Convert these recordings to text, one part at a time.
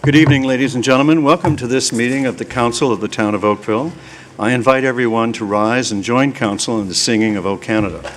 Good evening, ladies and gentlemen. Welcome to this meeting of the Council of the Town of Oakville. I invite everyone to rise and join Council in the singing of O Canada.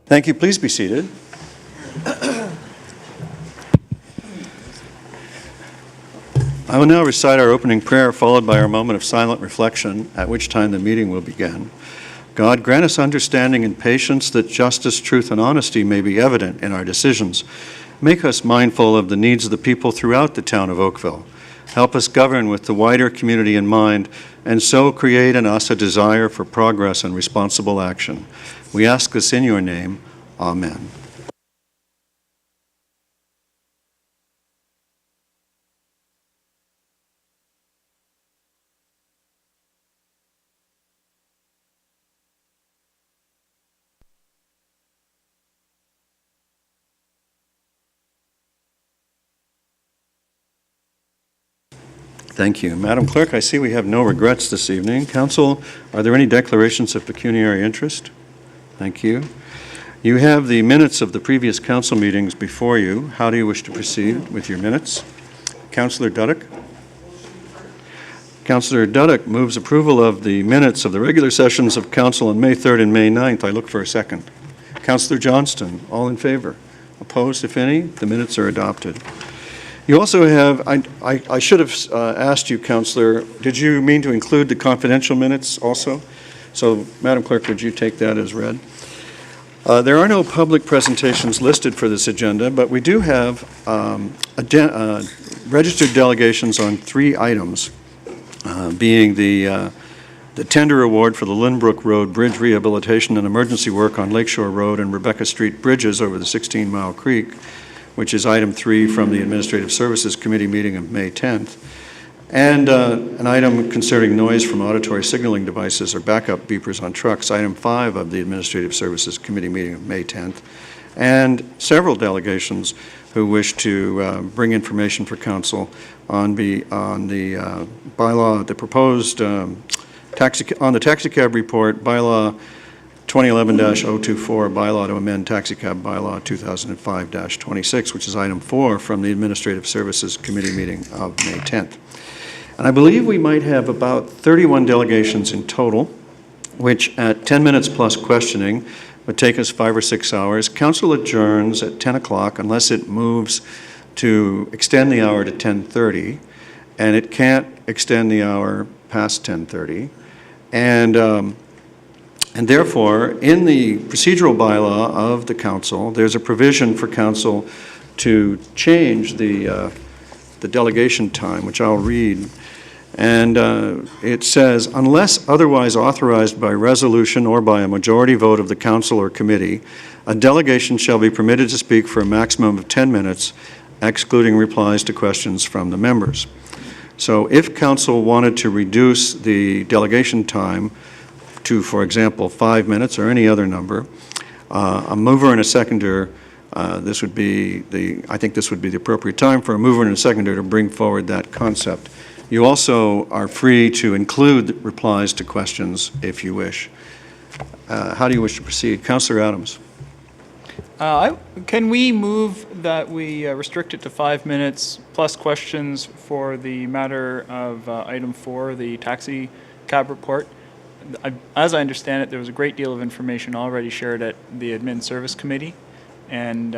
Thank you. Please be seated. I will now recite our opening prayer, followed by our moment of silent reflection, at which time the meeting will begin. God, grant us understanding and patience that justice, truth, and honesty may be evident in our decisions. Make us mindful of the needs of the people throughout the town of Oakville. Help us govern with the wider community in mind, and so create in us a desire for progress and responsible action. We ask this in your name. Amen. Thank you. Madam Clerk, I see we have no regrets this evening. Council, are there any declarations of pecuniary interest? Thank you. You have the minutes of the previous council meetings before you. How do you wish to proceed with your minutes? Councillor Duddick? Councillor Duddick moves approval of the minutes of the regular sessions of council on May 3rd and May 9th. I look for a second. Councillor Johnston, all in favor? Opposed, if any? The minutes are adopted. You also have, I should have asked you, Councillor, did you mean to include the confidential minutes also? So, Madam Clerk, would you take that as read? There are no public presentations listed for this agenda, but we do have registered delegations on 3 items, being the tender award for the Lynbrook Road Bridge Rehabilitation and Emergency Work on Lakeshore Road and Rebecca Street Bridges over the 16 Mile Creek, which is item 3 from the Administrative Services Committee meeting of May 10th, and an item concerning noise from auditory signaling devices or backup beepers on trucks, item 5 of the Administrative Services Committee meeting of May 10th, and several delegations who wish to bring information for council on the bylaw, the proposed on the taxicab report, bylaw 2011-024, bylaw to amend taxicab bylaw 2005-26, which is item 4 from the Administrative Services Committee meeting of May 10th. And I believe we might have about 31 delegations in total, which at 10 minutes plus questioning would take us 5 or 6 hours. Council adjourns at 10 o'clock unless it moves to extend the hour to 10:30, and it can't extend the hour past 10:30. And therefore, in the procedural bylaw of the council, there's a provision for council to change the delegation time, which I'll read. And it says, unless otherwise authorized by resolution or by a majority vote of the council or committee, a delegation shall be permitted to speak for a maximum of 10 minutes, excluding replies to questions from the members. So if council wanted to reduce the delegation time to, for example, 5 minutes or any other number, a mover and a seconder, I think this would be the appropriate time for a mover and a seconder to bring forward that concept. You also are free to include replies to questions if you wish. How do you wish to proceed? Councillor Adams. Can we move that we restrict it to 5 minutes plus questions for the matter of item 4, the taxi cab report? As I understand it, there was a great deal of information already shared at the Admin Service Committee, and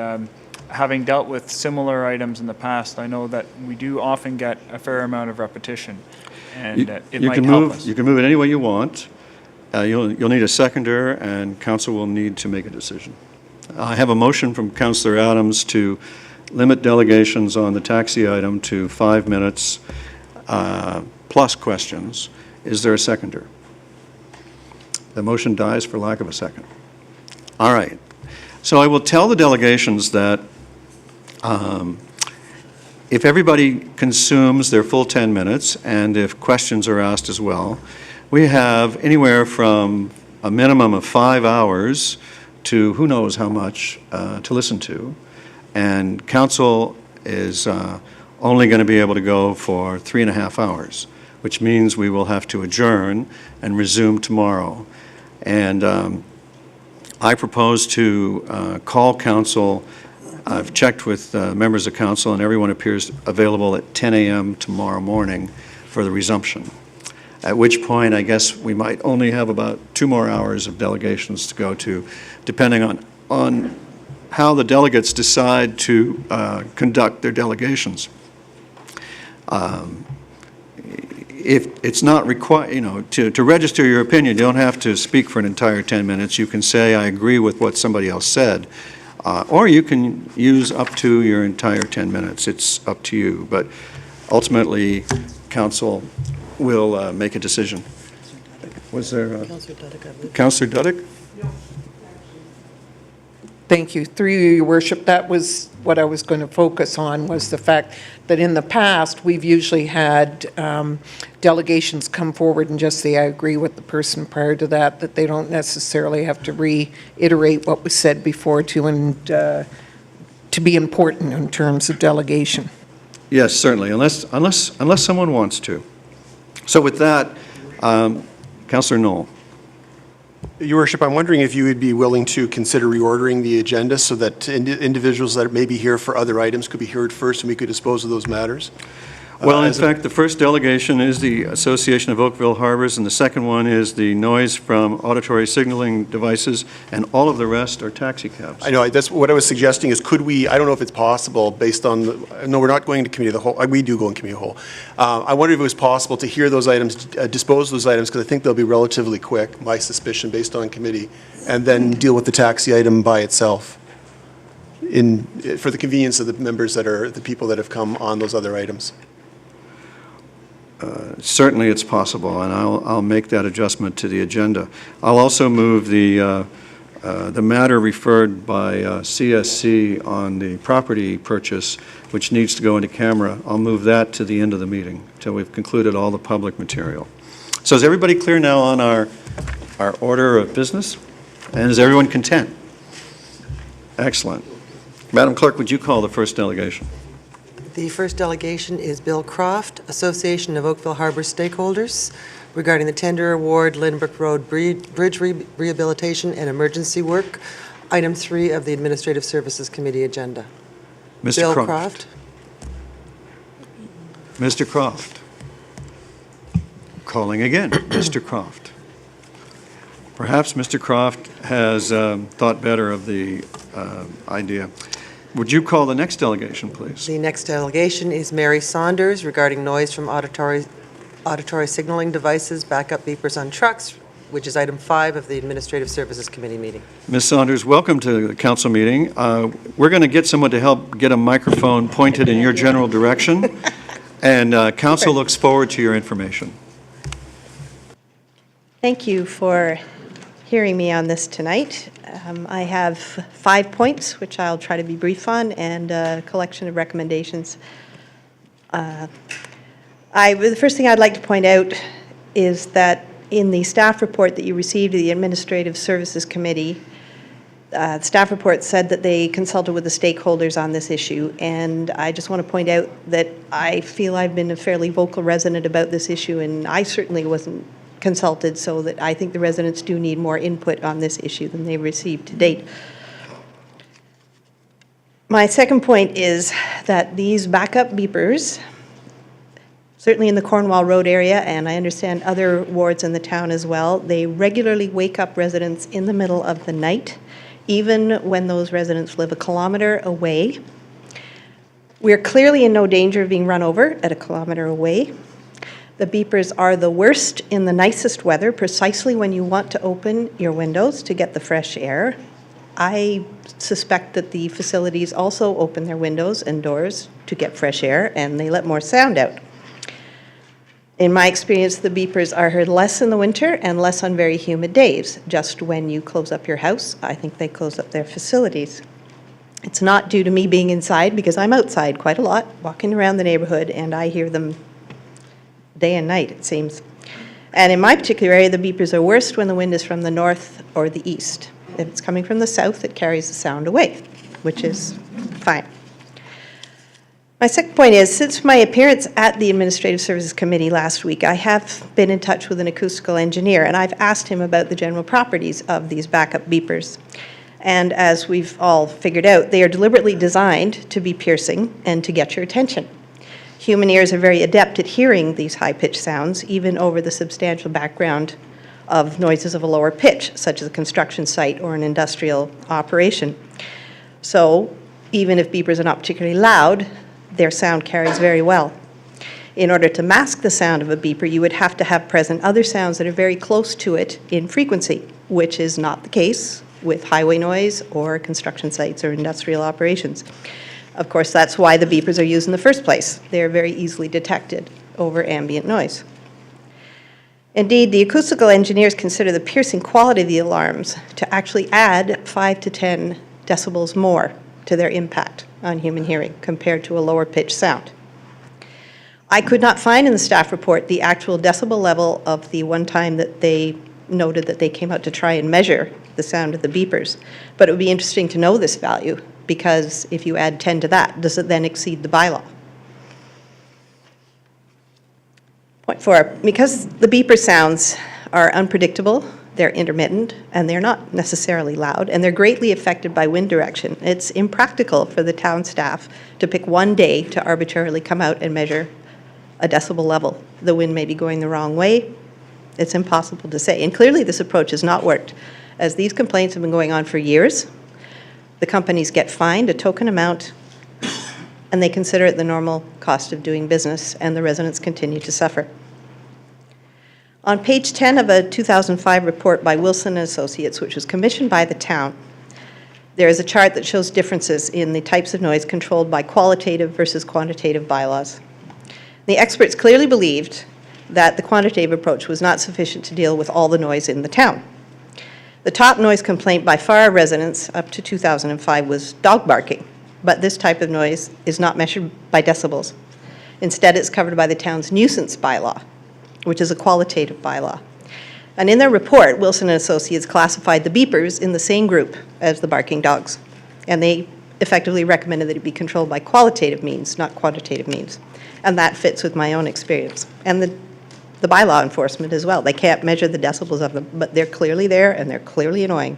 having dealt with similar items in the past, I know that we do often get a fair amount of repetition, and it might help us. You can move it any way you want. You'll need a seconder, and council will need to make a decision. I have a motion from Councillor Adams to limit delegations on the taxi item to 5 minutes plus questions. Is there a seconder? The motion dies for lack of a second. All right. So I will tell the delegations that if everybody consumes their full 10 minutes and if questions are asked as well, we have anywhere from a minimum of 5 hours to who knows how much to listen to. And council is only going to be able to go for 3.5 hours, which means we will have to adjourn and resume tomorrow. And I propose to call council. I've checked with members of council, and everyone appears available at 10 a.m. tomorrow morning for the resumption, at which point I guess we might only have about 2 more hours of delegations to go to, depending on how the delegates decide to conduct their delegations. If it's not required, to register your opinion, you don't have to speak for an entire 10 minutes. You can say, I agree with what somebody else said, or you can use up to your entire 10 minutes. It's up to you, but ultimately, council will make a decision. Was there Councillor Duddick? Thank you. Through you, Your Worship, that was what I was going to focus on, was the fact that in the past, we've usually had delegations come forward and just say, I agree with the person prior to that, that they don't necessarily have to reiterate what was said before to be important in terms of delegation. Yes, certainly, unless someone wants to. So with that, Councillor Knoll. Your Worship, I'm wondering if you would be willing to consider reordering the agenda so that individuals that may be here for other items could be heard first and we could dispose of those matters? Well, in fact, the first delegation is the Association of Oakville Harbors, and the second one is the noise from auditory signaling devices, and all of the rest are taxi cabs. I know, that's what I was suggesting is could we, I don't know if it's possible based on, no, we're not going to committee of the whole, we do go in committee of the whole. I wonder if it was possible to hear those items, dispose of those items, because I think they'll be relatively quick, my suspicion based on committee, and then deal with the taxi item by itself for the convenience of the members that are, the people that have come on those other items. Certainly it's possible, and I'll make that adjustment to the agenda. I'll also move the matter referred by CSC on the property purchase, which needs to go into camera. I'll move that to the end of the meeting until we've concluded all the public material. So is everybody clear now on our order of business? And is everyone content? Excellent. Madam Clerk, would you call the first delegation? The first delegation is Bill Croft, Association of Oakville Harbor Stakeholders, regarding the tender award, Lynbrook Road Bridge Rehabilitation and Emergency Work, item 3 of the Administrative Services Committee agenda. Mr. Bill Croft. Mr. Croft. Calling again, Mr. Croft. Perhaps Mr. Croft has thought better of the idea. Would you call the next delegation, please? The next delegation is Mary Saunders, regarding noise from auditory signaling devices, backup beepers on trucks, which is item 5 of the Administrative Services Committee meeting. Ms. Saunders, welcome to the council meeting. We're going to get someone to help get a microphone pointed in your general direction, and council looks forward to your information. Thank you for hearing me on this tonight. I have 5 points, which I'll try to be brief on, and a collection of recommendations. The first thing I'd like to point out is that in the staff report that you received of the Administrative Services Committee, the staff report said that they consulted with the stakeholders on this issue, and I just want to point out that I feel I've been a fairly vocal resident about this issue, and I certainly wasn't consulted, so that I think the residents do need more input on this issue than they've received to date. My second point is that these backup beepers, certainly in the Cornwall Road area, and I understand other wards in the town as well, they regularly wake up residents in the middle of the night, even when those residents live a kilometer away. We're clearly in no danger of being run over at a kilometer away. The beepers are the worst in the nicest weather, precisely when you want to open your windows to get the fresh air. I suspect that the facilities also open their windows and doors to get fresh air, and they let more sound out. In my experience, the beepers are heard less in the winter and less on very humid days. Just when you close up your house, I think they close up their facilities. It's not due to me being inside, because I'm outside quite a lot, walking around the neighborhood, and I hear them day and night, it seems. And in my particular area, the beepers are worst when the wind is from the north or the east. If it's coming from the south, it carries the sound away, which is fine. My second point is, since my appearance at the Administrative Services Committee last week, I have been in touch with an acoustical engineer, and I've asked him about the general properties of these backup beepers. And as we've all figured out, they are deliberately designed to be piercing and to get your attention. Human ears are very adept at hearing these high-pitched sounds, even over the substantial background of noises of a lower pitch, such as a construction site or an industrial operation. So even if beepers are not particularly loud, their sound carries very well. In order to mask the sound of a beeper, you would have to have present other sounds that are very close to it in frequency, which is not the case with highway noise or construction sites or industrial operations. Of course, that's why the beepers are used in the first place. They're very easily detected over ambient noise. Indeed, the acoustical engineers consider the piercing quality of the alarms to actually add 5 to 10 decibels more to their impact on human hearing compared to a lower pitch sound. I could not find in the staff report the actual decibel level of the one time that they noted that they came out to try and measure the sound of the beepers, but it would be interesting to know this value, because if you add 10 to that, does it then exceed the bylaw? Point 4, because the beeper sounds are unpredictable, they're intermittent, and they're not necessarily loud, and they're greatly affected by wind direction. It's impractical for the town staff to pick one day to arbitrarily come out and measure a decibel level. The wind may be going the wrong way. It's impossible to say. And clearly this approach has not worked, as these complaints have been going on for years. The companies get fined a token amount, and they consider it the normal cost of doing business, and the residents continue to suffer. On page 10 of a 2005 report by Wilson & Associates, which was commissioned by the town, there is a chart that shows differences in the types of noise controlled by qualitative versus quantitative bylaws. The experts clearly believed that the quantitative approach was not sufficient to deal with all the noise in the town. The top noise complaint by far residents up to 2005 was dog barking, but this type of noise is not measured by decibels. Instead, it's covered by the town's nuisance bylaw, which is a qualitative bylaw. And in their report, Wilson & Associates classified the beepers in the same group as the barking dogs, and they effectively recommended that it be controlled by qualitative means, not quantitative means. And that fits with my own experience. And the bylaw enforcement as well. They can't measure the decibels of them, but they're clearly there and they're clearly annoying.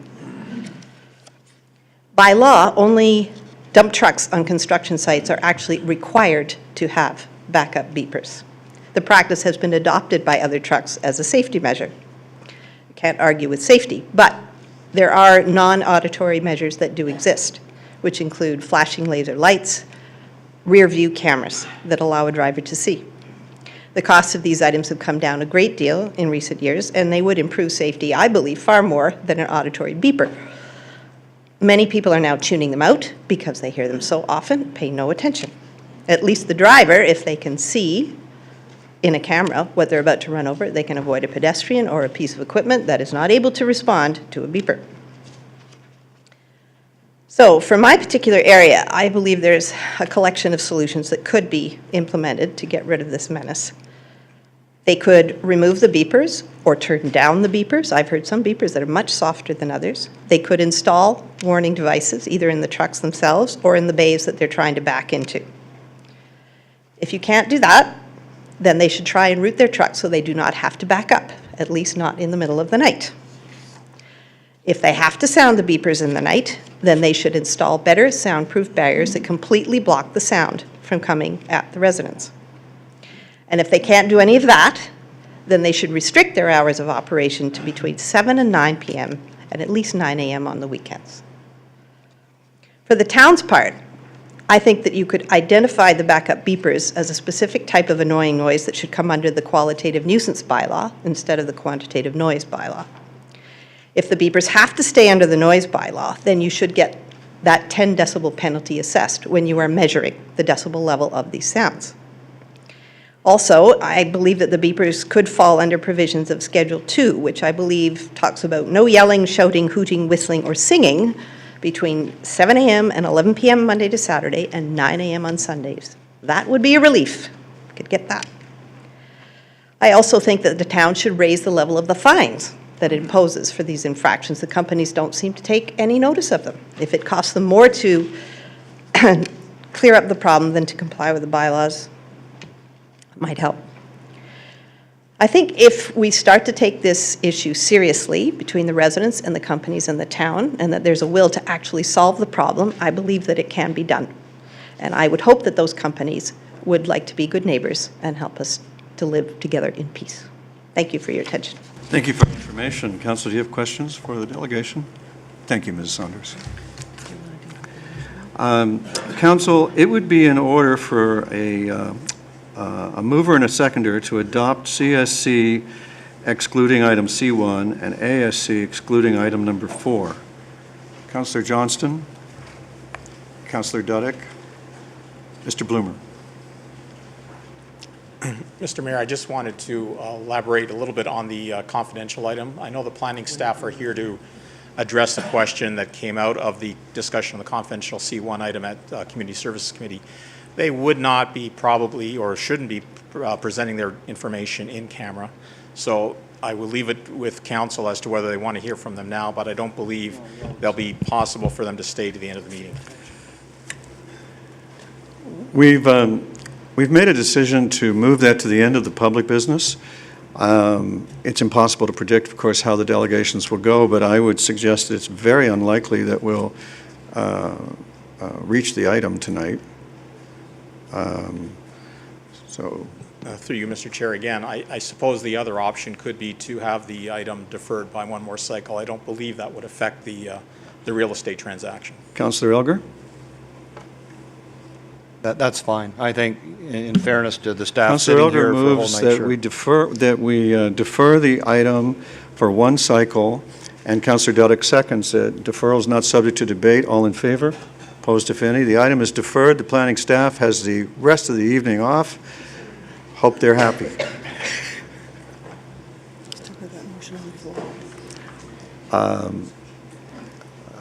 By law, only dump trucks on construction sites are actually required to have backup beepers. The practice has been adopted by other trucks as a safety measure. I can't argue with safety, but there are non-auditory measures that do exist, which include flashing laser lights, rear view cameras that allow a driver to see. The costs of these items have come down a great deal in recent years, and they would improve safety, I believe, far more than an auditory beeper. Many people are now tuning them out because they hear them so often, pay no attention. At least the driver, if they can see in a camera what they're about to run over, they can avoid a pedestrian or a piece of equipment that is not able to respond to a beeper. So for my particular area, I believe there's a collection of solutions that could be implemented to get rid of this menace. They could remove the beepers or turn down the beepers. I've heard some beepers that are much softer than others. They could install warning devices either in the trucks themselves or in the bays that they're trying to back into. If you can't do that, then they should try and route their trucks so they do not have to back up at least not in the middle of the night. If they have to sound the beepers in the night, then they should install better soundproof barriers that completely block the sound from coming at the residents. And if they can't do any of that, then they should restrict their hours of operation to between 7 and 9 p.m. and at least 9 a.m. on the weekends. For the town's part, I think that you could identify the backup beepers as a specific type of annoying noise that should come under the qualitative nuisance bylaw instead of the quantitative noise bylaw. If the beepers have to stay under the noise bylaw, then you should get that 10 decibel penalty assessed when you are measuring the decibel level of these sounds. Also, I believe that the beepers could fall under provisions of Schedule 2, which I believe talks about no yelling, shouting, hooting, whistling, or singing between 7 a.m. and 11 p.m. Monday to Saturday and 9 a.m. on Sundays. That would be a relief. Could get that. I also think that the town should raise the level of the fines that it imposes for these infractions. The companies don't seem to take any notice of them. If it costs them more to clear up the problem than to comply with the bylaws, it might help. I think if we start to take this issue seriously between the residents and the companies and the town, and that there's a will to actually solve the problem, I believe that it can be done. And I would hope that those companies would like to be good neighbors and help us to live together in peace. Thank you for your attention. Thank you for the information. Council, do you have questions for the delegation? Thank you, Ms. Saunders. Council, it would be in order for a mover and a seconder to adopt CSC excluding item C1 and ASC excluding item number 4. Councillor Johnston, Councillor Dudek, Mr. Bloomer. Mr. Mayor, I just wanted to elaborate a little bit on the confidential item. I know the planning staff are here to address the question that came out of the discussion of the confidential C1 item at Community Services Committee. They would not be probably or shouldn't be presenting their information in camera. So I will leave it with council as to whether they want to hear from them now, but I don't believe they'll be possible for them to stay to the end of the meeting. We've made a decision to move that to the end of the public business. It's impossible to predict, of course, how the delegations will go, but I would suggest it's very unlikely that we'll reach the item tonight. Through you, Mr. Chair, again, I suppose the other option could be to have the item deferred by one more cycle. I don't believe that would affect the real estate transaction. Councillor Elgar? That's fine. I think, in fairness to the staff Councillor sitting here Elgar for a whole moves night, that we defer the item for one cycle, and Councillor Dudek seconds it. Deferral is not subject to debate. All in favor? Opposed, if any. The item is deferred. The planning staff has the rest of the evening off. Hope they're happy. Still have that motion on the floor.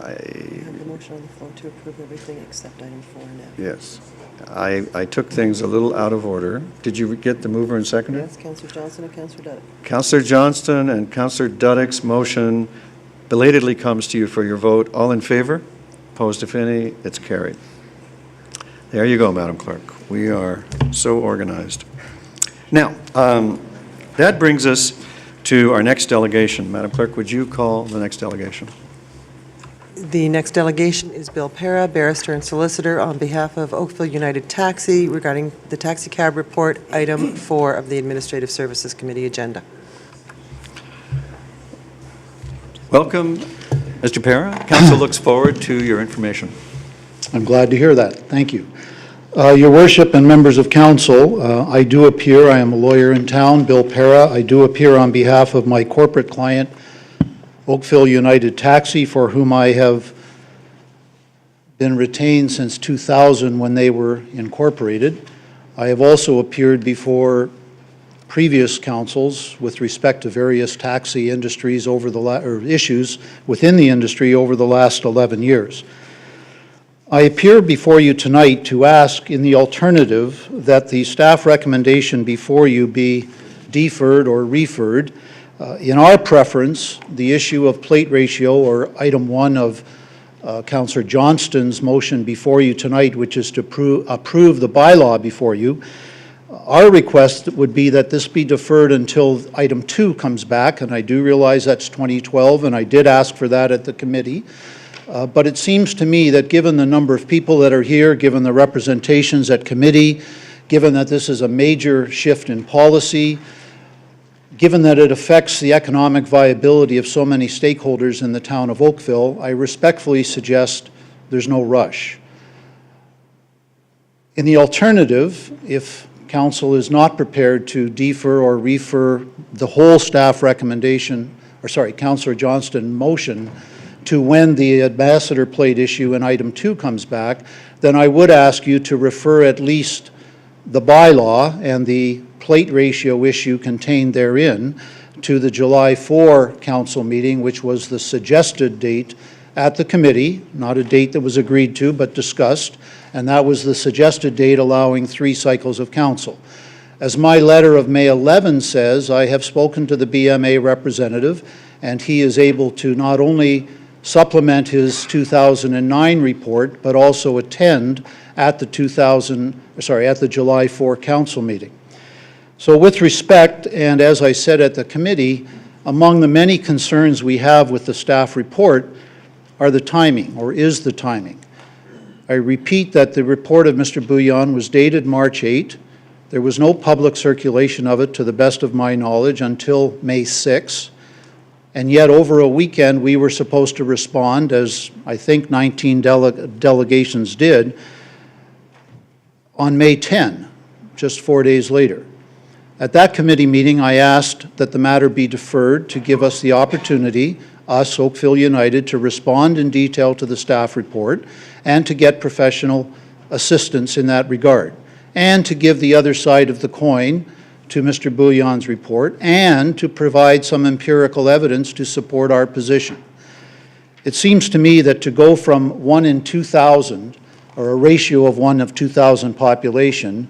I have the motion on the floor to approve everything except item 4 now. Yes. I took things a little out of order. Did you get the mover and seconder? Yes, Councillor Johnson and Councillor Dudek. Councillor Johnston and Councillor Dudek's motion belatedly comes to you for your vote. All in favor? Opposed, if any? It's carried. There you go, Madam Clerk. We are so organized. Now, that brings us to our next delegation. Madam Clerk, would you call the next delegation? The next delegation is Bill Para, barrister and solicitor, on behalf of Oakville United Taxi regarding the taxi cab report, item 4 of the Administrative Services Committee agenda. Welcome, Mr. Para. Council looks forward to your information. I'm glad to hear that. Thank you. Your Worship and members of council, I do appear, I am a lawyer in town, Bill Para. I do appear on behalf of my corporate client, Oakville United Taxi, for whom I have been retained since 2000 when they were incorporated. I have also appeared before previous councils with respect to various taxi industries or issues within the industry over the last 11 years. I appear before you tonight to ask, in the alternative, that the staff recommendation before you be deferred or referred. In our preference, the issue of plate ratio, or item 1 of Councillor Johnston's motion before you tonight, which is to approve the bylaw before you, Our request would be that this be deferred until item 2 comes back, and I do realize that's 2012, and I did ask for that at the committee. But it seems to me that given the number of people that are here, given the representations at committee, given that this is a major shift in policy, given that it affects the economic viability of so many stakeholders in the town of Oakville, I respectfully suggest there's no rush. In the alternative, if council is not prepared to defer or refer the whole staff recommendation, or sorry, Councillor Johnston motion to when the ambassador plate issue in item 2 comes back, then I would ask you to refer at least the bylaw and the plate ratio issue contained therein to the July 4 council meeting, which was the suggested date at the committee, not a date that was agreed to but discussed, and that was the suggested date allowing 3 cycles of council. As my letter of May 11 says, I have spoken to the BMA representative, and he is able to not only supplement his 2009 report, but also attend at the July 4 council meeting. So with respect, and as I said at the committee, among the many concerns we have with the staff report are the timing, or is the timing. I repeat that the report of Mr. Bouillon was dated March 8. There was no public circulation of it, to the best of my knowledge, until May 6. And yet, over a weekend, we were supposed to respond, as I think 19 delegations did, on May 10, just 4 days later. At that committee meeting, I asked that the matter be deferred to give us the opportunity, us, Oakville United, to respond in detail to the staff report and to get professional assistance in that regard, and to give the other side of the coin to Mr. Bouillon's report, and to provide some empirical evidence to support our position. It seems to me that to go from 1 in 2,000, or a ratio of 1 of 2,000 population,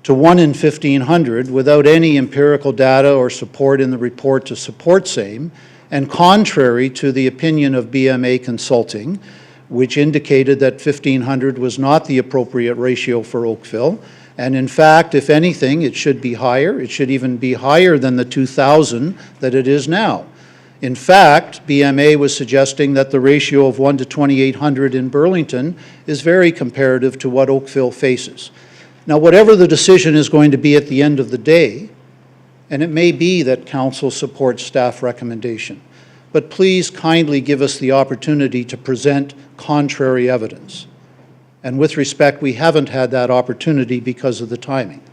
to 1 in 1,500 without any empirical data or support in the report to support same, and contrary to the opinion of BMA Consulting, which indicated that 1,500 was not the appropriate ratio for Oakville. And in fact, if anything, it should be higher. It should even be higher than the 2,000 that it is now. In fact, BMA was suggesting that the ratio of 1 to 2,800 in Burlington is very comparative to what Oakville faces. Now, whatever the decision is going to be at the end of the day, and it may be that council supports staff recommendation, but please kindly give us the opportunity to present contrary evidence. And with respect, we haven't had that opportunity because of the timing.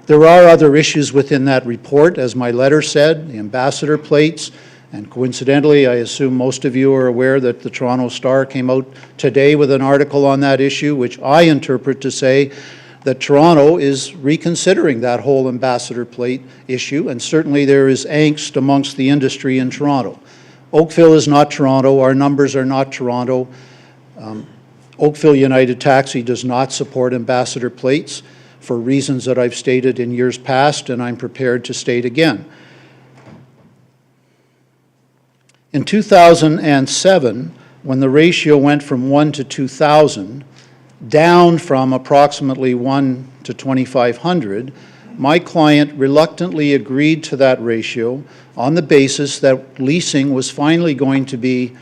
There are other issues within that report, as my letter said, the ambassador plates, and coincidentally, I assume most of you are aware that the Toronto Star came out today with an article on that issue, which I interpret to say that Toronto is reconsidering that whole ambassador plate issue, and certainly there is angst amongst the industry in Toronto. Oakville is not Toronto. Our numbers are not Toronto. Oakville United Taxi does not support ambassador plates for reasons that I've stated in years past, and I'm prepared to state again. In 2007, when the ratio went from 1 to 2,000, down from approximately 1 to 2,500, my client reluctantly agreed to that ratio on the basis that leasing was finally going to be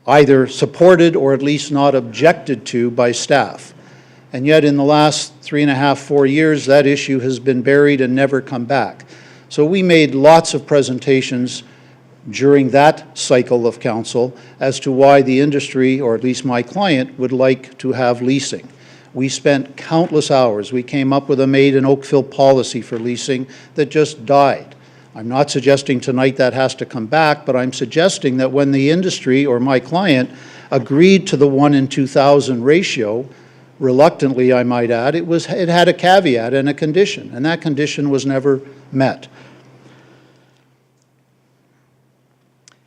either supported or at least not objected to by staff. And yet in the last 3.5, 4 years, that issue has been buried and never come back. So we made lots of presentations during that cycle of council as to why the industry, or at least my client, would like to have leasing. We spent countless hours. We came up with a made in Oakville policy for leasing that just died. I'm not suggesting tonight that has to come back, but I'm suggesting that when the industry, or my client, agreed to the 1 in 2,000 ratio, reluctantly I might add, it had a caveat and a condition, and that condition was never met.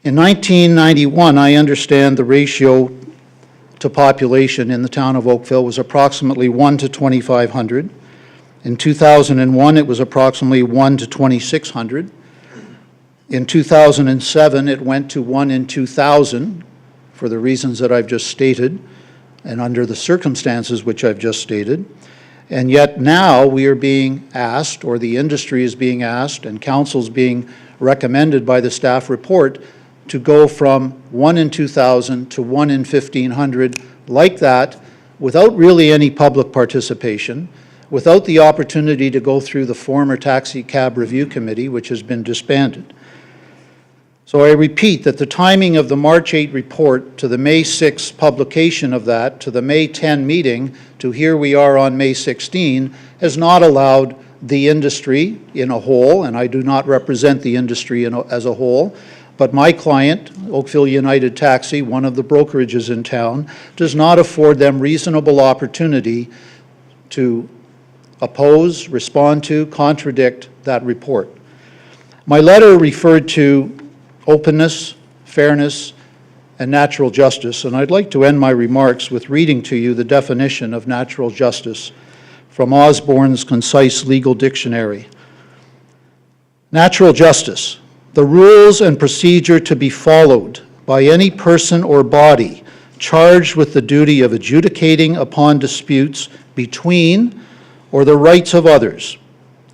In 1991, I understand the ratio to population in the town of Oakville was approximately 1 to 2,500. In 2001, it was approximately 1 to 2,600. In 2007, it went to 1 in 2,000 for the reasons that I've just stated and under the circumstances which I've just stated. And yet now we are being asked, or the industry is being asked, and council's being recommended by the staff report to go from 1 in 2,000 to 1 in 1,500 like that, without really any public participation, without the opportunity to go through the former Taxi Cab Review Committee, which has been disbanded. So I repeat that the timing of the March 8 report to the May 6 publication of that, to the May 10 meeting, to here we are on May 16, has not allowed the industry in a whole, and I do not represent the industry as a whole, but my client, Oakville United Taxi, one of the brokerages in town, does not afford them reasonable opportunity to oppose, respond to, contradict that report. My letter referred to openness, fairness, and natural justice, and I'd like to end my remarks with reading to you the definition of natural justice from Osborne's Concise Legal Dictionary. Natural justice, the rules and procedure to be followed by any person or body charged with the duty of adjudicating upon disputes between or the rights of others,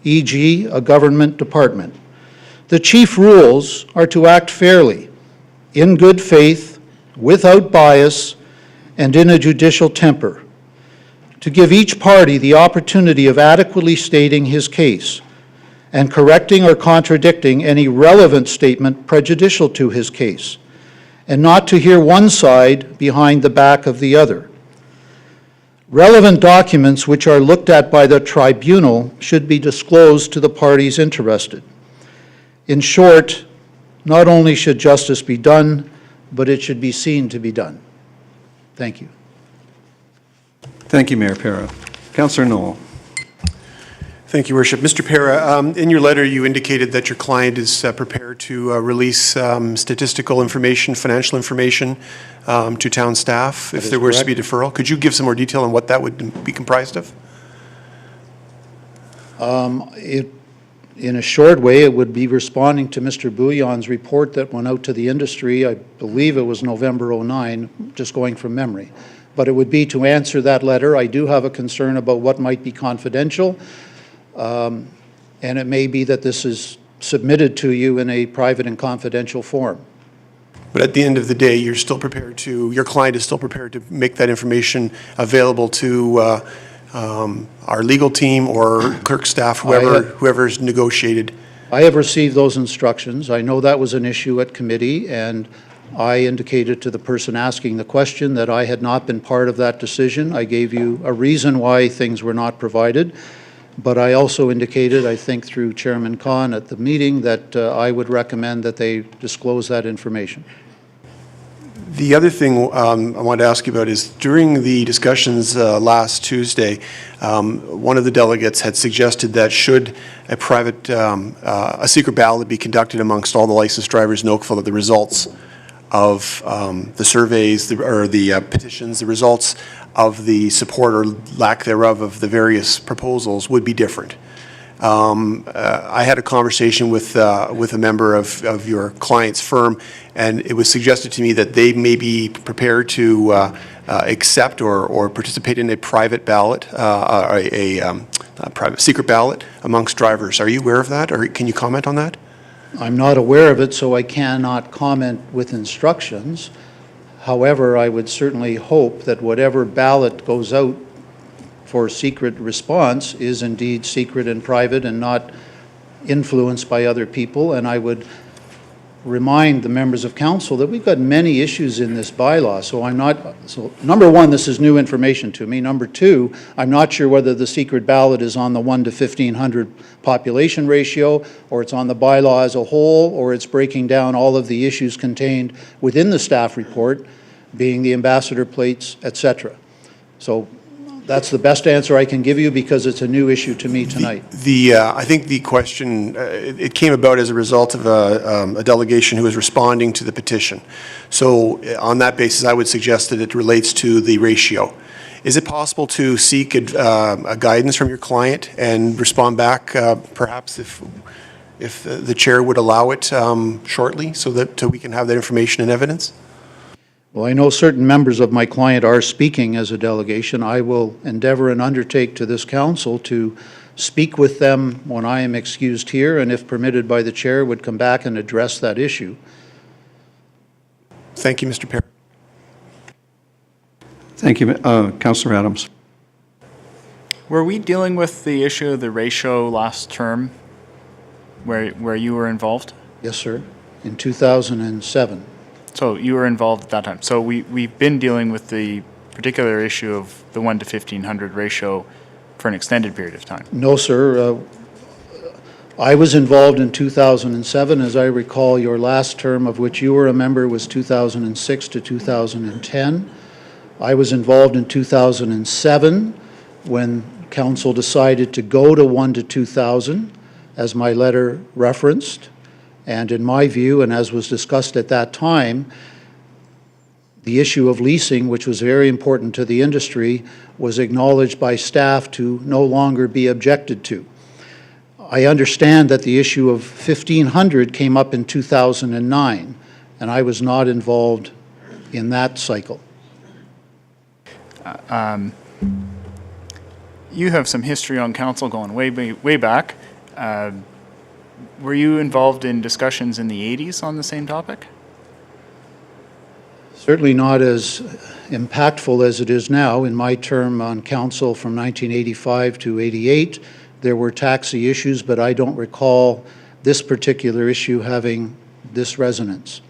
e.g., a government department. The chief rules are to act fairly, in good faith, without bias, and in a judicial temper, to give each party the opportunity of adequately stating his case and correcting or contradicting any relevant statement prejudicial to his case, and not to hear one side behind the back of the other. Relevant documents which are looked at by the tribunal should be disclosed to the parties interested. In short, not only should justice be done, but it should be seen to be done. Thank you. Thank you, Mayor Para. Councillor Knoll. Thank you, Worship. Mr. Para, in your letter, you indicated that your client is prepared to release statistical information, financial information to town staff if there was to be deferral. Could you give some more detail on what that would be comprised of? In a short way, it would be responding to Mr. Bouillon's report that went out to the industry. I believe it was November 09, just going from memory. But it would be to answer that letter. I do have a concern about what might be confidential. And it may be that this is submitted to you in a private and confidential form. But at the end of the day, you're still prepared to, your client is still prepared to make that information available to our legal team or clerk staff, whoever's negotiated. I have received those instructions. I know that was an issue at committee, and I indicated to the person asking the question that I had not been part of that decision. I gave you a reason why things were not provided. But I also indicated, I think through Chairman Khan at the meeting, that I would recommend that they disclose that information. The other thing I wanted to ask you about is during the discussions last Tuesday, one of the delegates had suggested that should a private, a secret ballot be conducted amongst all the licensed drivers in Oakville, that the results of the surveys or the petitions, the results of the support or lack thereof of the various proposals would be different. I had a conversation with a member of your client's firm, and it was suggested to me that they may be prepared to accept or participate in a private ballot, a private secret ballot amongst drivers. Are you aware of that, or can you comment on that? I'm not aware of it, so I cannot comment with instructions. However, I would certainly hope that whatever ballot goes out for secret response is indeed secret and private and not influenced by other people. And I would remind the members of council that we've got many issues in this bylaw. So number one, this is new information to me. Number two, I'm not sure whether the secret ballot is on the 1 to 1,500 population ratio, or it's on the bylaw as a whole, or it's breaking down all of the issues contained within the staff report, being the ambassador plates, etc. So that's the best answer I can give you because it's a new issue to me tonight. I think the question, it came about as a result of a delegation who was responding to the petition. So on that basis, I would suggest that it relates to the ratio. Is it possible to seek a guidance from your client and respond back, perhaps if the chair would allow it shortly, so that we can have that information and evidence? Well, I know certain members of my client are speaking as a delegation. I will endeavor and undertake to this council to speak with them when I am excused here, and if permitted by the chair, would come back and address that issue. Thank you, Mr. Perry. Thank you, Councillor Adams. Were we dealing with the issue of the ratio last term where you were involved? Yes, sir, in 2007. So you were involved at that time. So we've been dealing with the particular issue of the 1 to 1,500 ratio for an extended period of time. No, sir. I was involved in 2007. As I recall, your last term, of which you were a member, was 2006 to 2010. I was involved in 2007 when council decided to go to 1 to 2,000, as my letter referenced. And in my view, and as was discussed at that time, the issue of leasing, which was very important to the industry, was acknowledged by staff to no longer be objected to. I understand that the issue of 1,500 came up in 2009, and I was not involved in that cycle. You have some history on council going way back. Were you involved in discussions in the 80s on the same topic? Certainly not as impactful as it is now. In my term on council from 1985 to 88, there were taxi issues, but I don't recall this particular issue having this resonance.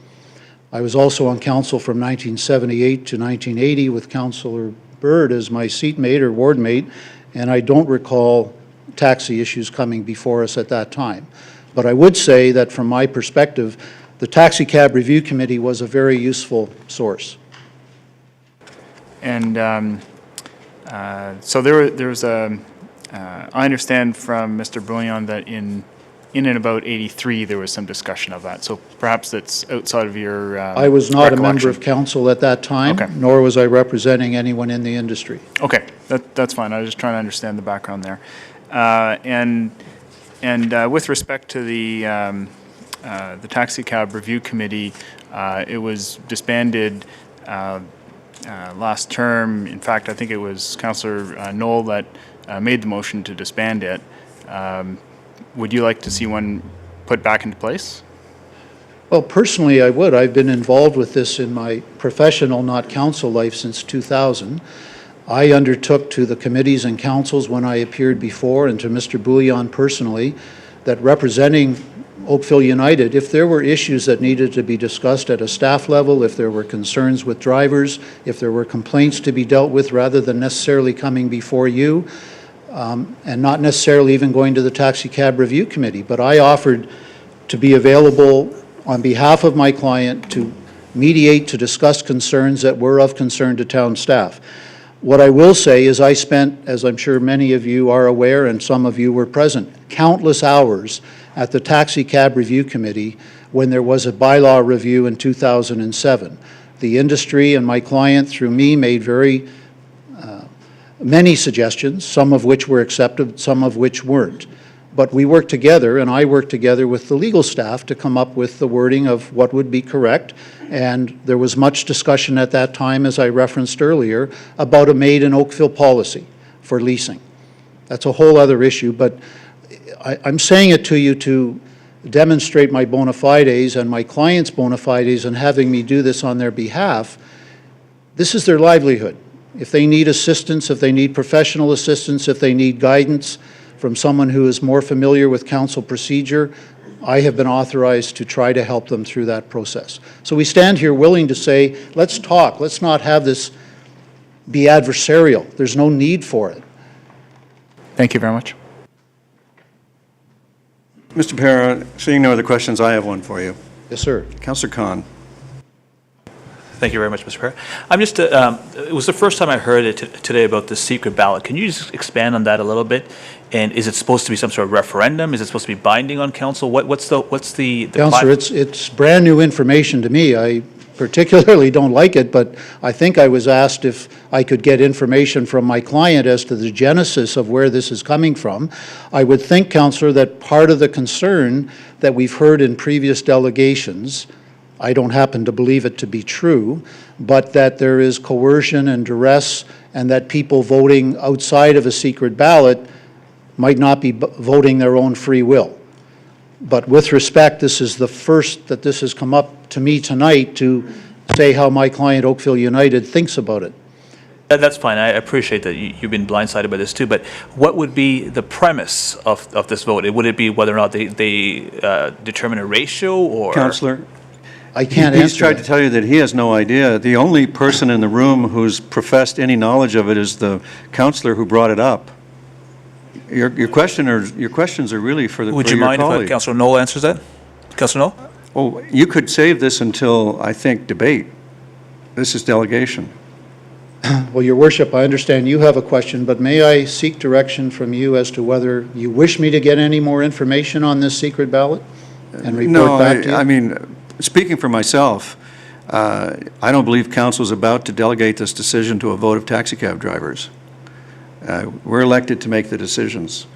I was also on council from 1978 to 1980 with Councillor Bird as my seatmate or ward mate, and I don't recall taxi issues coming before us at that time. But I would say that from my perspective, the Taxi Cab Review Committee was a very useful source. And so there's a, I understand from Mr. Bouillon that in and about 83 there was some discussion of that. So perhaps that's outside of your I was not a member recollection. of council at that time, Okay. nor was I representing anyone in the industry. Okay, that's fine. I was just trying to understand the background there. With respect to the Taxi Cab Review Committee, it was disbanded last term. In fact, I think it was Councillor Knoll that made the motion to disband it. Would you like to see one put back into place? Well, personally, I would. I've been involved with this in my professional, not council life since 2000. I undertook to the committees and councils when I appeared before, and to Mr. Bouillon personally, that representing Oakville United, if there were issues that needed to be discussed at a staff level, if there were concerns with drivers, if there were complaints to be dealt with rather than necessarily coming before you, and not necessarily even going to the Taxi Cab Review Committee, but I offered to be available on behalf of my client to mediate, to discuss concerns that were of concern to town staff. What I will say is I spent, as I'm sure many of you are aware and some of you were present, countless hours at the Taxi Cab Review Committee when there was a bylaw review in 2007. The industry and my client, through me, made very many suggestions, some of which were accepted, some of which weren't. But we worked together, and I worked together with the legal staff to come up with the wording of what would be correct. And there was much discussion at that time, as I referenced earlier, about a made in Oakville policy for leasing. That's a whole other issue, but I'm saying it to you to demonstrate my bona fides and my client's bona fides, and having me do this on their behalf. This is their livelihood. If they need assistance, if they need professional assistance, if they need guidance from someone who is more familiar with council procedure, I have been authorized to try to help them through that process. So we stand here willing to say, let's talk. Let's not have this be adversarial. There's no need for it. Thank you very much. Mr. Para, seeing no other questions, I have one for you. Yes, sir. Councillor Khan. Thank you very much, Mr. Perry. I'm just, it was the first time I heard it today about the secret ballot. Can you just expand on that a little bit? And is it supposed to be some sort of referendum? Is it supposed to be binding on council? What's the Councillor, it's brand new information to me. I particularly don't like it, but I think I was asked if I could get information from my client as to the genesis of where this is coming from. I would think, Councillor, that part of the concern that we've heard in previous delegations I don't happen to believe it to be true, but that there is coercion and duress, and that people voting outside of a secret ballot might not be voting their own free will. But with respect, this is the first that this has come up to me tonight to say how my client, Oakville United, thinks about it. That's fine. I appreciate that you've been blindsided by this too, but what would be the premise of this vote? Would it be whether or not they determine a ratio, or? Counselor, I can't answer he's tried that. to tell you that he has no idea. The only person in the room who's professed any knowledge of it is the counselor who brought it up. Your questions are really for Would for you your mind if colleague. Councillor Knoll answers that? Councillor Knoll? Oh, you could save this until, I think, debate. This is delegation. Well, Your Worship, I understand you have a question, but may I seek direction from you as to whether you wish me to get any more information on this secret ballot and report back to you? I mean, speaking for myself, I don't believe council is about to delegate this decision to a vote of taxi cab drivers. We're elected to make the decisions.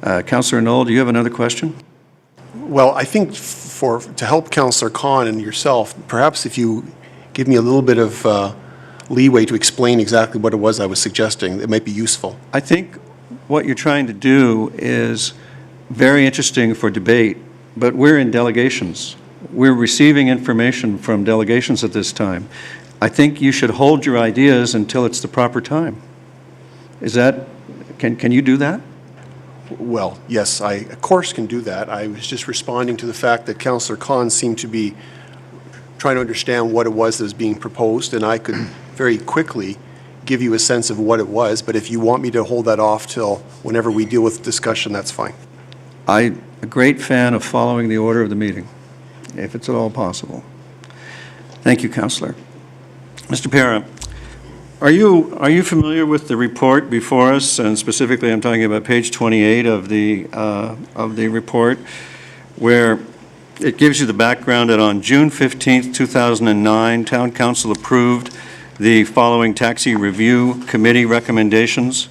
Councillor Knoll, do you have another question? Well, I think to help Councillor Khan and yourself, perhaps if you give me a little bit of leeway to explain exactly what it was I was suggesting, it might be useful. I think what you're trying to do is very interesting for debate, but we're in delegations. We're receiving information from delegations at this time. I think you should hold your ideas until it's the proper time. Is that, can you do that? Well, yes, I of course can do that. I was just responding to the fact that Councillor Khan seemed to be trying to understand what it was that was being proposed, and I could very quickly give you a sense of what it was, but if you want me to hold that off till whenever we deal with discussion, that's fine. I'm a great fan of following the order of the meeting, if it's at all possible. Thank you, Councillor. Mr. Pera, are you familiar with the report before us, and specifically I'm talking about page 28 of the report, where it gives you the background that on June 15th, 2009, Town Council approved the following taxi review committee recommendations,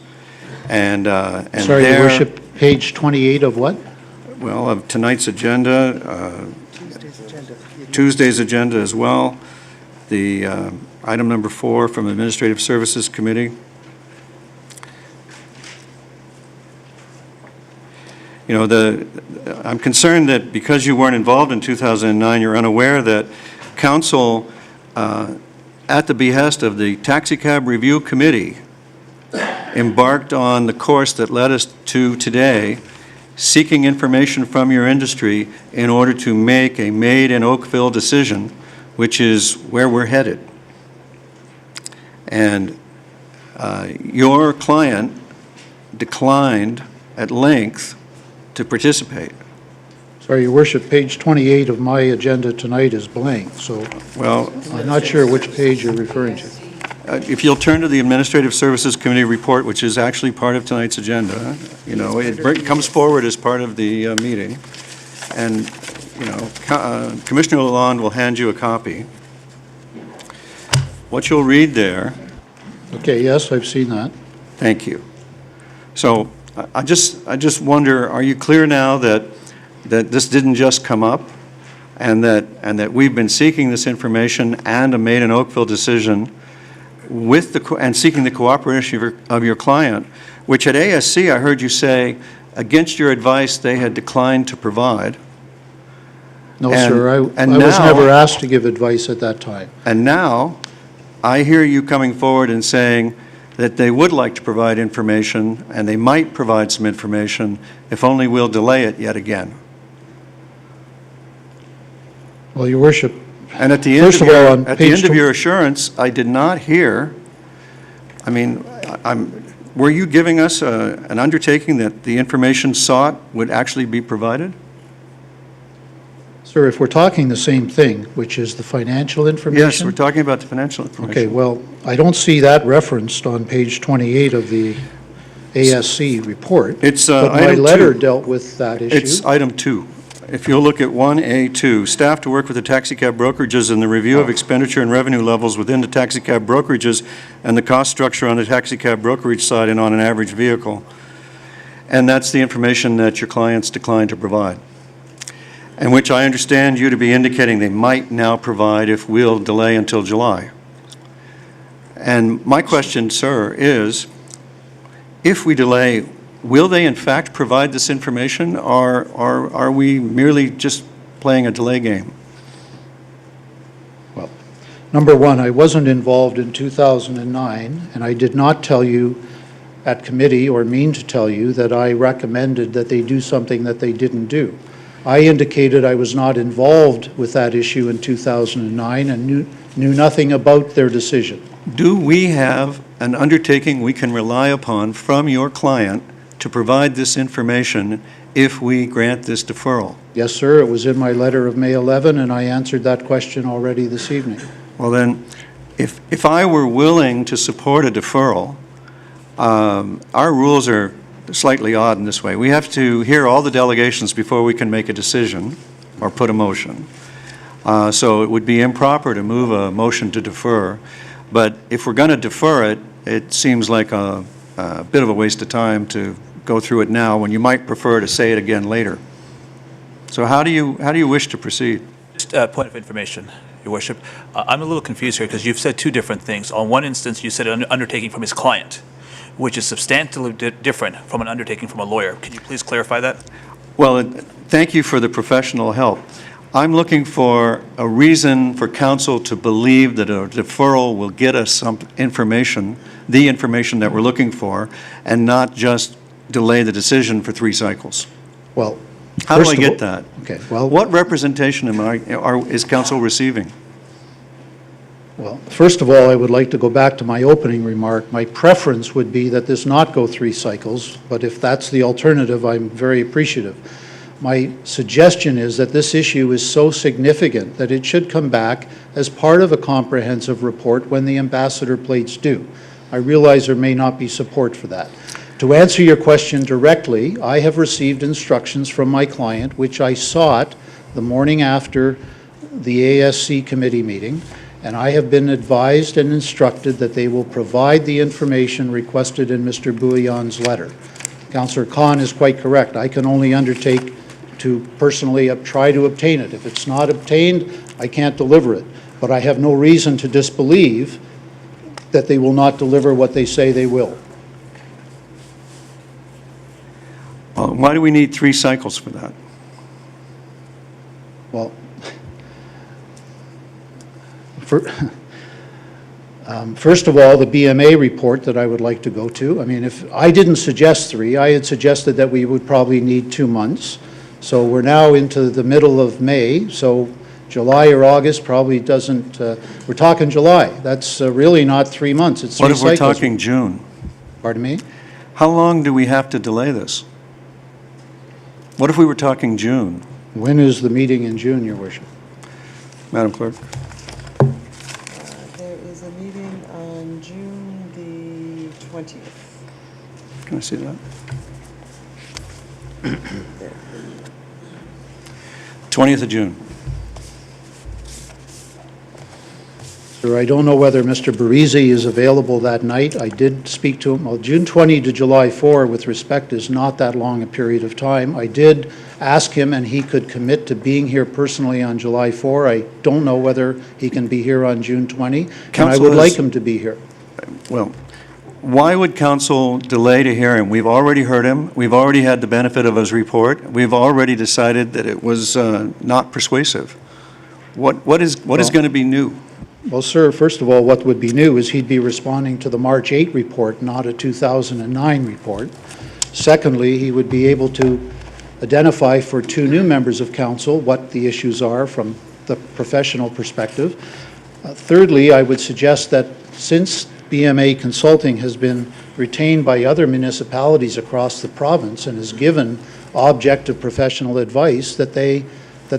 and Sorry, Your there, Worship, page 28 of what? well, of tonight's agenda, Tuesday's agenda as well, the item number 4 from Administrative Services Committee. You know, I'm concerned that because you weren't involved in 2009, you're unaware that council, at the behest of the Taxi Cab Review Committee, embarked on the course that led us to today, seeking information from your industry in order to make a made-in-Oakville decision, which is where we're headed. And your client declined at length to participate. Sorry, Your Worship, page 28 of my agenda tonight is blank, so Well, I'm not sure which page you're referring to. if you'll turn to the Administrative Services Committee report, which is actually part of tonight's agenda, you know, it comes forward as part of the meeting, and, you know, Commissioner Lalonde will hand you a copy. What you'll read there. Okay, yes, I've seen that. Thank you. So I just wonder, are you clear now that this didn't just come up, and that we've been seeking this information and a made-in-Oakville decision with and seeking the cooperation of your client, which at ASC I heard you say, against your advice, they had declined to provide. No, And- sir, I and was now- never asked to give advice at that time. And now, I hear you coming forward and saying that they would like to provide information, and they might provide some information, if only we'll delay it yet again. Well, Your Worship, And at the end First of of all, your, on at the page end of tw- your assurance, I did not hear, I mean, were you giving us an undertaking that the information sought would actually be provided? sir, if we're talking the same thing, which is the financial information? Yes, we're talking about the financial information. Okay, well, I don't see that referenced on page 28 of the ASC report. It's But my item letter 2. dealt with that issue. It's item 2. If you'll look at 1A2, staff to work with the taxicab brokerages in the review of expenditure and revenue levels within the taxicab brokerages and the cost structure on the taxicab brokerage side and on an average vehicle. And that's the information that your clients declined to provide. and which I understand you to be indicating they might now provide if we'll delay until July. And my question, sir, is, if we delay, will they in fact provide this information, or are we merely just playing a delay game? Well, number one, I wasn't involved in 2009, and I did not tell you at committee, or mean to tell you, that I recommended that they do something that they didn't do. I indicated I was not involved with that issue in 2009 and knew nothing about their decision. Do we have an undertaking we can rely upon from your client to provide this information if we grant this deferral? Yes, sir, it was in my letter of May 11, and I answered that question already this evening. Well then, if I were willing to support a deferral, our rules are slightly odd in this way. We have to hear all the delegations before we can make a decision or put a motion. So it would be improper to move a motion to defer. But if we're going to defer it, it seems like a bit of a waste of time to go through it now when you might prefer to say it again later. So how do you wish to proceed? Just a point of information, Your Worship. I'm a little confused here because you've said two different things. On one instance, you said an undertaking from his client, which is substantially different from an undertaking from a lawyer. Can you please clarify that? Well, thank you for the professional help. I'm looking for a reason for council to believe that a deferral will get us some information, the information that we're looking for, and not just delay the decision for 3 cycles. Well, how do I get that? Okay, well, what representation is council receiving? Well, first of all, I would like to go back to my opening remark. My preference would be that this not go 3 cycles, but if that's the alternative, I'm very appreciative. My suggestion is that this issue is so significant that it should come back as part of a comprehensive report when the ambassador plates due. I realize there may not be support for that. To answer your question directly, I have received instructions from my client, which I sought the morning after the ASC committee meeting, and I have been advised and instructed that they will provide the information requested in Mr. Bouillon's letter. Councillor Khan is quite correct. I can only undertake to personally try to obtain it. If it's not obtained, I can't deliver it. But I have no reason to disbelieve that they will not deliver what they say they will. Well, why do we need 3 cycles for that? Well, first of all, the BMA report that I would like to go to. I mean, if I didn't suggest 3, I had suggested that we would probably need 2 months. So we're now into the middle of May, so July or August probably doesn't, we're talking July. That's really not 3 months, it's 3 cycles. What if we're talking June? Pardon me? How long do we have to delay this? What if we were talking June? When is the meeting in June, Your Worship? Madam Clerk? There is a meeting on June the 20th. Can I see that? 20th of June. Sir, I don't know whether Mr. Barisi is available that night. I did speak to him. Well, June 20 to July 4, with respect, is not that long a period of time. I did ask him, and he could commit to being here personally on July 4. I don't know whether he can be here on June 20, and I would like him to be here. Well, why would council delay to hear him? We've already heard him. We've already had the benefit of his report. We've already decided that it was not persuasive. What is going to be new? Well, sir, first of all, what would be new is he'd be responding to the March 8 report, not a 2009 report. Secondly, he would be able to identify for 2 new members of council what the issues are from the professional perspective. Thirdly, I would suggest that since BMA Consulting has been retained by other municipalities across the province and has given objective professional advice, that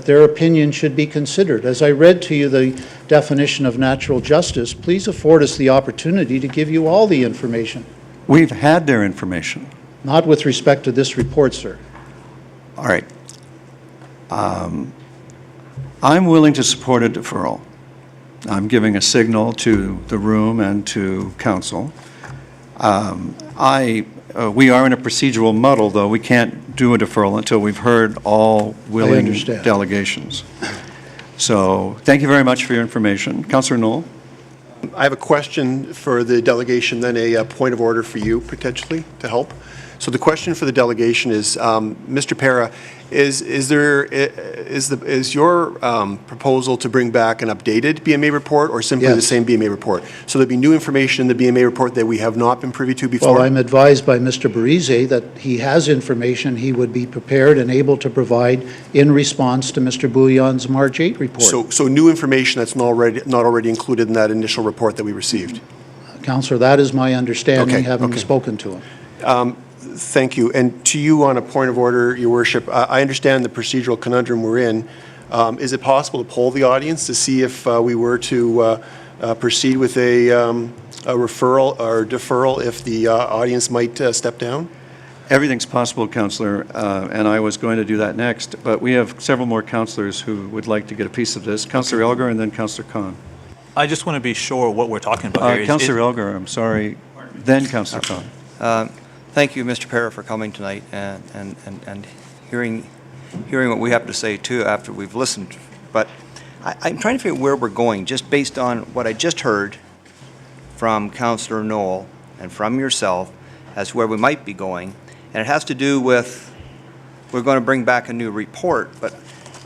their opinion should be considered. As I read to you the definition of natural justice, please afford us the opportunity to give you all the information. We've had their information. Not with respect to this report, sir. All right. I'm willing to support a deferral. I'm giving a signal to the room and to council. I we are in a procedural muddle, though. We can't do a deferral until we've heard all willing understand. delegations. So thank you very much for your information. Councillor Knoll? I have a question for the delegation, then a point of order for you, potentially, to help. So the question for the delegation is, Mr. Para, is your proposal to bring back an updated BMA report or simply the Yes. same BMA report? So there'd be new information in the BMA report that we have not been privy to before? Well, I'm advised by Mr. Barize that he has information he would be prepared and able to provide in response to Mr. Bouillon's March 8 report. So new information that's not already included in that initial report that we received? Councillor, that is my understanding, Okay, having okay. spoken to him. Thank you. And to you on a point of order, Your Worship, I understand the procedural conundrum we're in. Is it possible to poll the audience to see if we were to proceed with a referral or deferral if the audience might step down? Everything's possible, Councillor, and I was going to do that next, but we have several more councillors who would like to get a piece of this. Councillor Elgar and then Councillor Khan. I just want to be sure what we're talking about here. Councillor Elgar, I'm sorry, then Councillor Khan. Thank you, Mr. Para, for coming tonight and hearing what we have to say, too, after we've listened. But I'm trying to figure out where we're going, just based on what I just heard from Councillor Knoll and from yourself as to where we might be going. And it has to do with, we're going to bring back a new report, but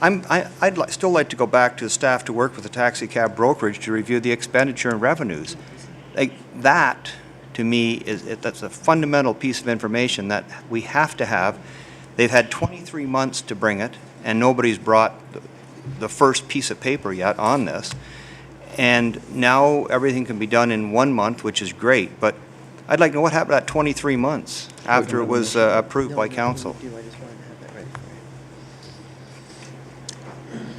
I'd still like to go back to the staff to work with the taxi cab brokerage to review the expenditure and revenues. Like that, to me, that's a fundamental piece of information that we have to have. They've had 23 months to bring it, and nobody's brought the first piece of paper yet on this. And now everything can be done in 1 month, which is great, but I'd like to know what happened at 23 months after it was approved by council.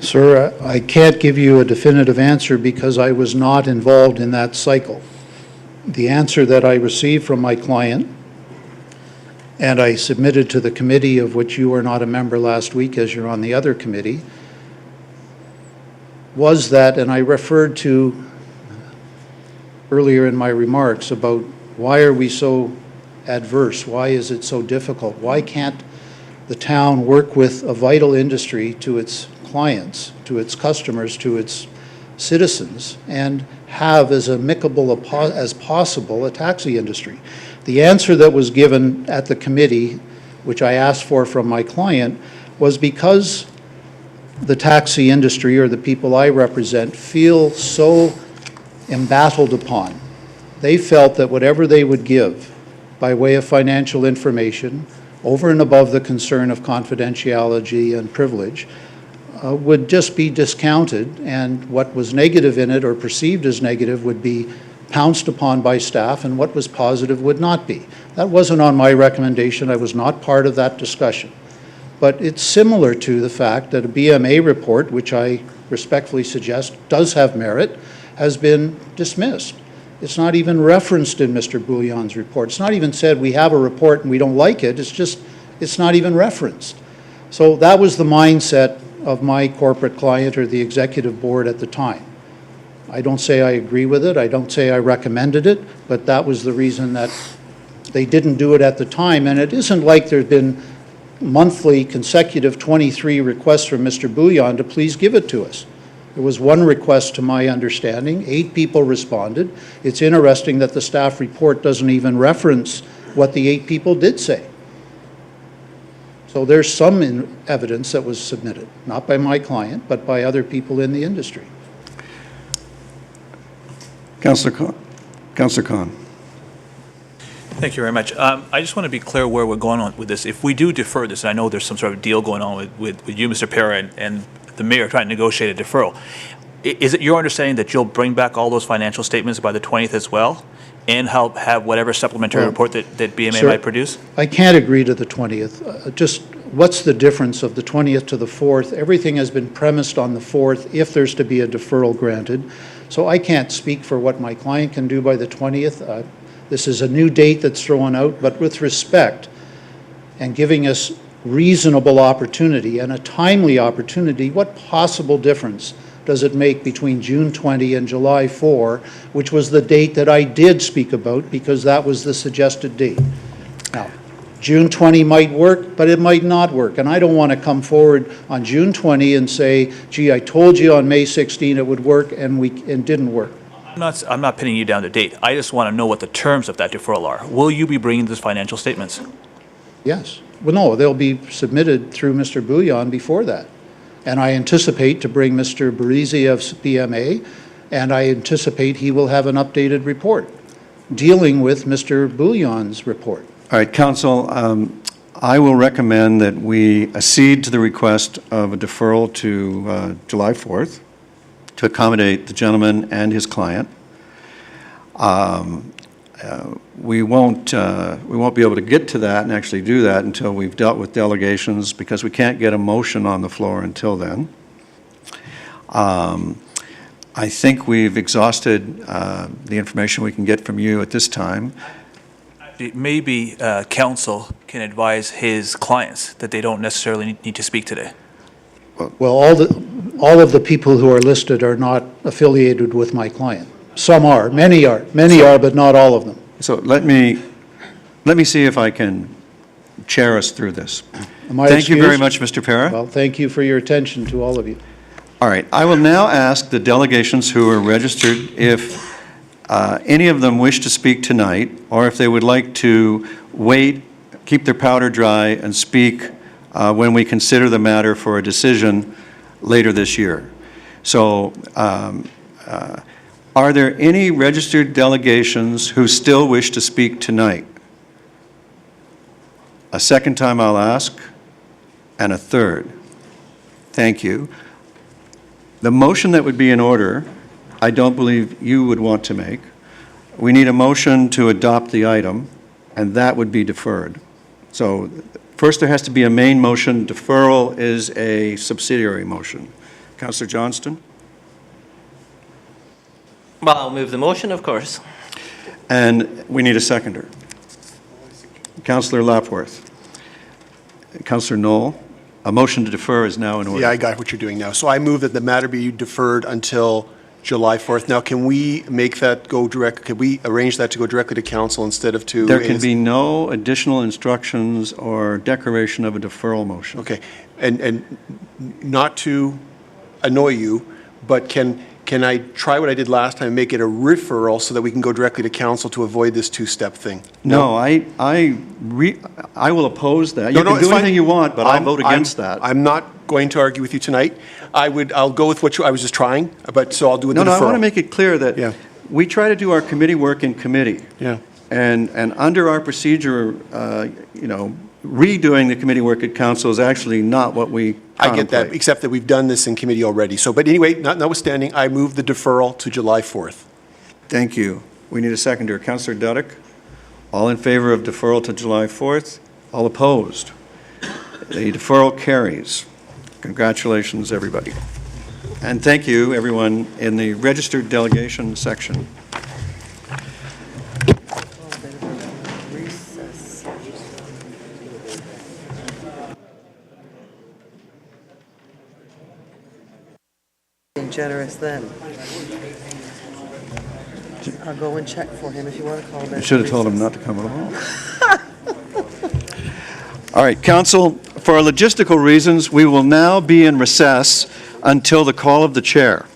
Sir, I can't give you a definitive answer because I was not involved in that cycle. The answer that I received from my client, and I submitted to the committee of which you were not a member last week as you're on the other committee, was that, and I referred to earlier in my remarks about why are we so adverse? Why is it so difficult? Why can't the town work with a vital industry to its clients, to its customers, to its citizens, and have as amicable as possible a taxi industry? The answer that was given at the committee, which I asked for from my client, was because the taxi industry, or the people I represent, feel so embattled upon. They felt that whatever they would give by way of financial information, over and above the concern of confidentiality and privilege, would just be discounted, and what was negative in it or perceived as negative would be pounced upon by staff, and what was positive would not be. That wasn't on my recommendation. I was not part of that discussion. But it's similar to the fact that a BMA report, which I respectfully suggest does have merit, has been dismissed. It's not even referenced in Mr. Bouillon's report. It's not even said we have a report and we don't like it. It's not even referenced. So that was the mindset of my corporate client or the executive board at the time. I don't say I agree with it. I don't say I recommended it, but that was the reason that they didn't do it at the time. And it isn't like there's been monthly consecutive 23 requests from Mr. Bouillon to please give it to us. There was one request to my understanding. 8 people responded. It's interesting that the staff report doesn't even reference what the 8 people did say. So there's some evidence that was submitted, not by my client, but by other people in the industry. Councillor Khan. Thank you very much. I just want to be clear where we're going on with this. If we do defer this, and I know there's some sort of deal going on with you, Mr. Para, and the mayor trying to negotiate a deferral, is it your understanding that you'll bring back all those financial statements by the 20th as well, and help have whatever supplementary report that BMA Sir, might produce? I can't agree to the 20th. Just what's the difference of the 20th to the 4th? Everything has been premised on the 4th if there's to be a deferral granted. So I can't speak for what my client can do by the 20th. This is a new date that's thrown out, but with respect and giving us reasonable opportunity and a timely opportunity, what possible difference does it make between June 20 and July 4, which was the date that I did speak about because that was the suggested date? Now, June 20 might work, but it might not work, and I don't want to come forward on June 20 and say, gee, I told you on May 16 it would work, and didn't work. I'm not pinning you down to date. I just want to know what the terms of that deferral are. Will you be bringing those financial statements? Yes. Well, no, they'll be submitted through Mr. Bouillon before that. And I anticipate to bring Mr. Barisi of BMA, and I anticipate he will have an updated report dealing with Mr. Bouillon's report. All right, Council, I will recommend that we accede to the request of a deferral to July 4th to accommodate the gentleman and his client. We won't be able to get to that and actually do that until we've dealt with delegations, because we can't get a motion on the floor until then. I think we've exhausted the information we can get from you at this time. Maybe counsel can advise his clients that they don't necessarily need to speak today. Well, all of the people who are listed are not affiliated with my client. Some are, many are, but not all of them. So let me see if I can chair us through this. Am I Thank you very excused? much, Mr. Para. Well, thank you for your attention to all of you. All right, I will now ask the delegations who are registered if any of them wish to speak tonight, or if they would like to wait, keep their powder dry, and speak when we consider the matter for a decision later this year. So, are there any registered delegations who still wish to speak tonight? A second time I'll ask, and a third. Thank you. The motion that would be in order, I don't believe you would want to make. We need a motion to adopt the item, and that would be deferred. So first there has to be a main motion. Deferral is a subsidiary motion. Councillor Johnston? Well, I'll move the motion, of course. And we need a seconder. Councillor Lapworth. Councillor Knoll, a motion to defer is now in order. Yeah, I got what you're doing now. So I move that the matter be deferred until July 4th. Now, can we make that go direct? Can we arrange that to go directly to council instead of to? There can be no additional instructions or declaration of a deferral motion. Okay, and not to annoy you, but can I try what I did last time, make it a referral so that we can go directly to council to avoid this two-step thing? No, I will oppose that. No, You no, can it's do fine. anything you want, but I'll vote against that. I'm not going to argue with you tonight. I'll go with what I was just trying, but so I'll do it the No, deferral. I want to make it clear that Yeah. we try to do our committee work in committee. Yeah. And under our procedure, redoing the committee work at council is actually not what we I get that, contemplate. except that we've done this in committee already. So, but anyway, notwithstanding, I move the deferral to July 4th. Thank you. We need a seconder. Councillor Duddick, all in favor of deferral to July 4th? All opposed? The deferral carries. Congratulations, everybody. And thank you, everyone, in the registered delegation section. Being generous then. I'll go and check for him if you want to call him. I should have told him not to come at all. All right, council, for logistical reasons, we will now be in recess until the call of the chair.